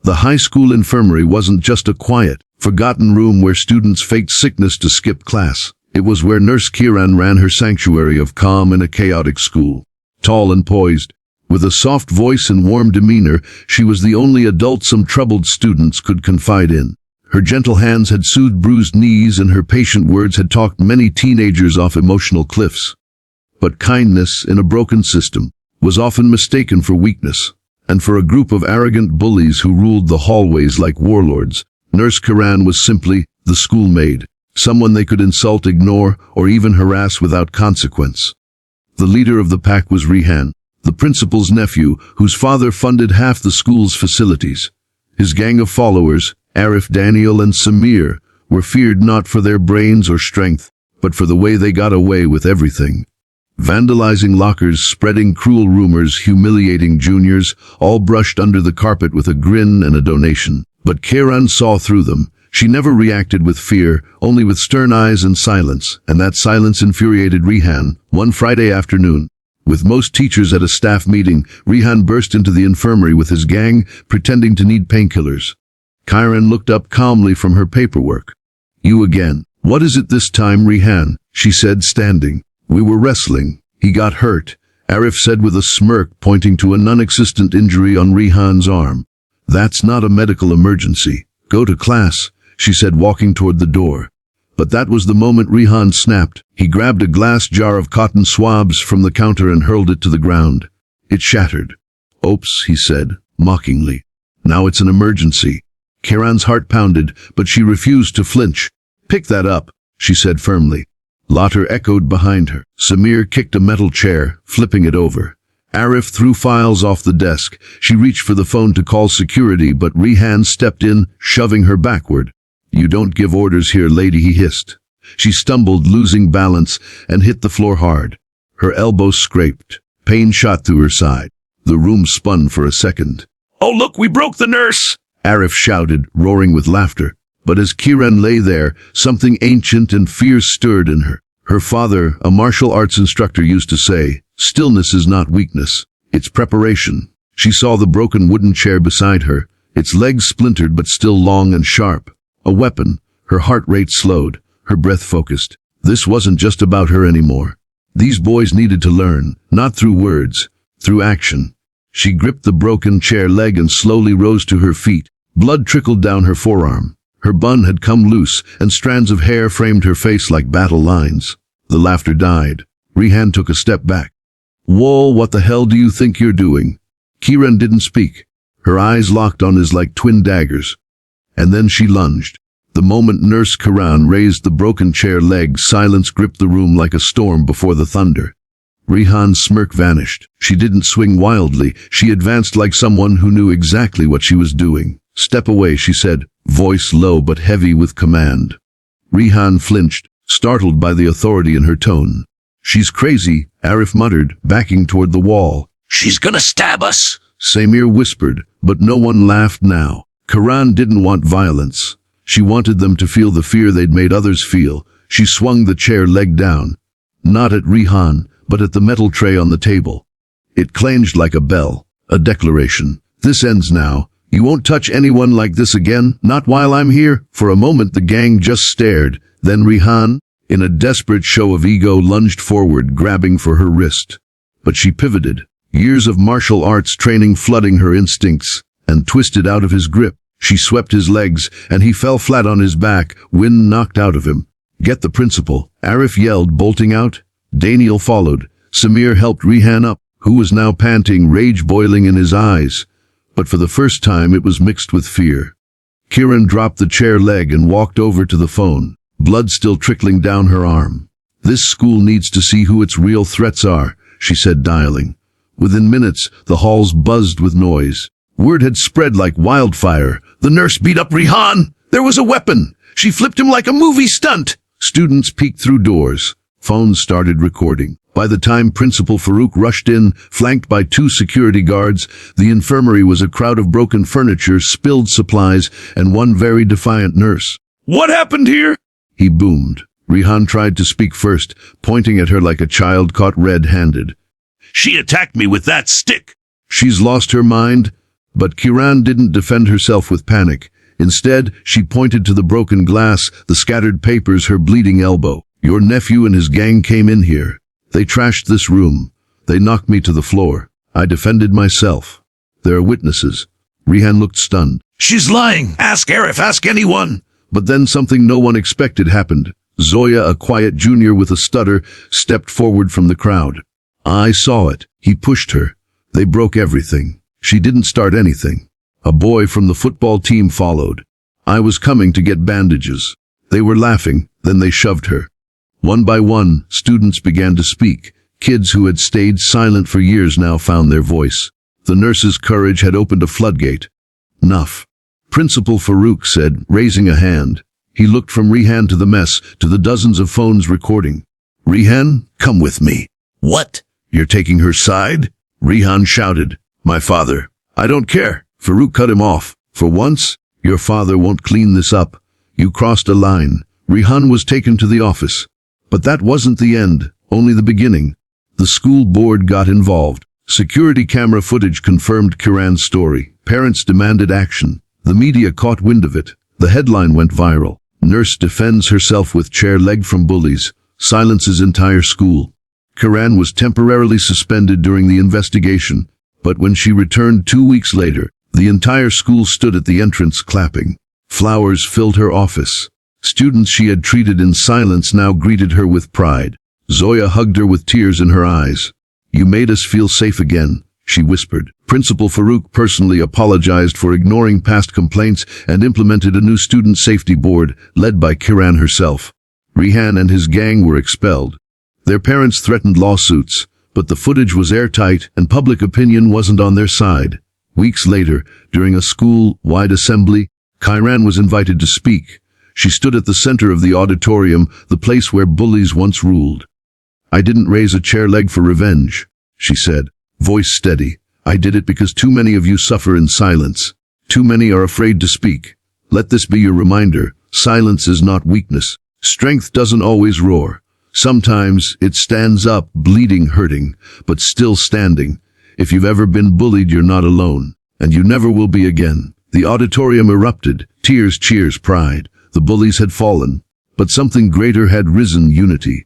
The high school infirmary wasn't just a quiet, forgotten room where students faked sickness to skip class. It was where Nurse Kiran ran her sanctuary of calm in a chaotic school. Tall and poised, with a soft voice and warm demeanor, she was the only adult some troubled students could confide in. Her gentle hands had soothed bruised knees, and her patient words had talked many teenagers off emotional cliffs. But kindness, in a broken system, was often mistaken for weakness. And for a group of arrogant bullies who ruled the hallways like warlords, Nurse Kiran was simply the schoolmaid, someone they could insult, ignore, or even harass without consequence. The leader of the pack was Rehan, the principal's nephew, whose father funded half the school's facilities. His gang of followers, Arif, Daniel, and Samir, were feared not for their brains or strength, but for the way they got away with everything. Vandalizing lockers, spreading cruel rumors, humiliating juniors, all brushed under the carpet with a grin and a donation. But Kiran saw through them. She never reacted with fear, only with stern eyes and silence, and that silence infuriated Rehan. One Friday afternoon, with most teachers at a staff meeting, Rehan burst into the infirmary with his gang, pretending to need painkillers. Kiran looked up calmly from her paperwork. "You again. What is it this time, Rehan?" she said, standing. "We were wrestling. He got hurt," Arif said with a smirk, pointing to a non-existent injury on Rehan's arm. "That's not a medical emergency. Go to class," she said, walking toward the door. But that was the moment Rehan snapped. He grabbed a glass jar of cotton swabs from the counter and hurled it to the ground. It shattered. "Oops," he said, mockingly. "Now it's an emergency." Kiran's heart pounded, but she refused to flinch. "Pick that up," she said firmly. Laughter echoed behind her. Samir kicked a metal chair, flipping it over. Arif threw files off the desk. She reached for the phone to call security, but Rehan stepped in, shoving her backward. "You don't give orders here, lady," he hissed. She stumbled, losing balance, and hit the floor hard. Her elbow scraped. Pain shot through her side. The room spun for a second. "Oh look, we broke the nurse!" Arif shouted, roaring with laughter. But as Kiran lay there, something ancient and fierce stirred in her. Her father, a martial arts instructor, used to say, "Stillness is not weakness, it's preparation." She saw the broken wooden chair beside her, its legs splintered but still long and sharp. A weapon. Her heart rate slowed, her breath focused. This wasn't just about her anymore. These boys needed to learn, not through words, through action. She gripped the broken chair leg and slowly rose to her feet. Blood trickled down her forearm. Her bun had come loose, and strands of hair framed her face like battle lines. The laughter died. Rehan took a step back. "Whoa, what the hell do you think you're doing?" Kiran didn't speak. Her eyes locked on his like twin daggers. And then she lunged. The moment Nurse Kiran raised the broken chair leg, silence gripped the room like a storm before the thunder. Rehan's smirk vanished. She didn't swing wildly. She advanced like someone who knew exactly what she was doing. "Step away," she said, voice low but heavy with command. Rehan flinched, startled by the authority in her tone. "She's crazy," Arif muttered, backing toward the wall. "She's gonna stab us," Samir whispered, but no one laughed now. Kiran didn't want violence. She wanted them to feel the fear they'd made others feel. She swung the chair leg down, not at Rehan, but at the metal tray on the table. It clanged like a bell, a declaration. "This ends now. You won't touch anyone like this again, not while I'm here." For a moment the gang just stared. Then Rehan, in a desperate show of ego, lunged forward, grabbing for her wrist. But she pivoted, years of martial arts training flooding her instincts, and twisted out of his grip. She swept his legs, and he fell flat on his back, wind knocked out of him. "Get the principal," Arif yelled, bolting out. Daniel followed. Samir helped Rehan up, who was now panting, rage boiling in his eyes. But for the first time it was mixed with fear. Kiran dropped the chair leg and walked over to the phone, blood still trickling down her arm. "This school needs to see who its real threats are," she said, dialing. Within minutes, the halls buzzed with noise. Word had spread like wildfire. "The nurse beat up Rehan! There was a weapon! She flipped him like a movie stunt!" Students peeked through doors. Phones started recording. By the time Principal Farouk rushed in, flanked by 2 security guards, the infirmary was a crowd of broken furniture, spilled supplies, and one very defiant nurse. "What happened here?" he boomed. Rehan tried to speak first, pointing at her like a child caught red-handed. "She attacked me with that stick." "She's lost her mind?" But Kiran didn't defend herself with panic. Instead, she pointed to the broken glass, the scattered papers, her bleeding elbow. Your nephew and his gang came in here. They trashed this room. They knocked me to the floor. I defended myself. There are witnesses. Rihan looked stunned. She's lying. Ask Arif, ask anyone. But then something no one expected happened. Zoya, a quiet junior with a stutter, stepped forward from the crowd. I saw it. He pushed her. They broke everything. She didn't start anything. A boy from the football team followed. I was coming to get bandages. They were laughing, then they shoved her. One by one, students began to speak. Kids who had stayed silent for years now found their voice. The nurse's courage had opened a floodgate. Enough. Principal Farouk said, raising a hand. He looked from Rihan to the mess, to the dozens of phones recording. Rihan, come with me. What? You're taking her side? Rihan shouted. My father. I don't care. Farouk cut him off. For once, your father won't clean this up. You crossed a line. Rihan was taken to the office. But that wasn't the end, only the beginning. The school board got involved. Security camera footage confirmed Kiran's story. Parents demanded action. The media caught wind of it. The headline went viral. Nurse defends herself with chair leg from bullies. Silences entire school. Kiran was temporarily suspended during the investigation, but when she returned 2 weeks later, the entire school stood at the entrance clapping. Flowers filled her office. Students she had treated in silence now greeted her with pride. Zoya hugged her with tears in her eyes. You made us feel safe again, she whispered. Principal Farouk personally apologized for ignoring past complaints and implemented a new student safety board led by Kiran herself. Rihan and his gang were expelled. Their parents threatened lawsuits, but the footage was airtight and public opinion wasn't on their side. Weeks later, during a school-wide assembly, Kiran was invited to speak. She stood at the center of the auditorium, the place where bullies once ruled. I didn't raise a chair leg for revenge, she said, voice steady. I did it because too many of you suffer in silence. Too many are afraid to speak. Let this be your reminder. Silence is not weakness. Strength doesn't always roar. Sometimes it stands up, bleeding, hurting, but still standing. If you've ever been bullied, you're not alone, and you never will be again. The auditorium erupted. Tears, cheers, pride. The bullies had fallen, but something greater had risen, unity.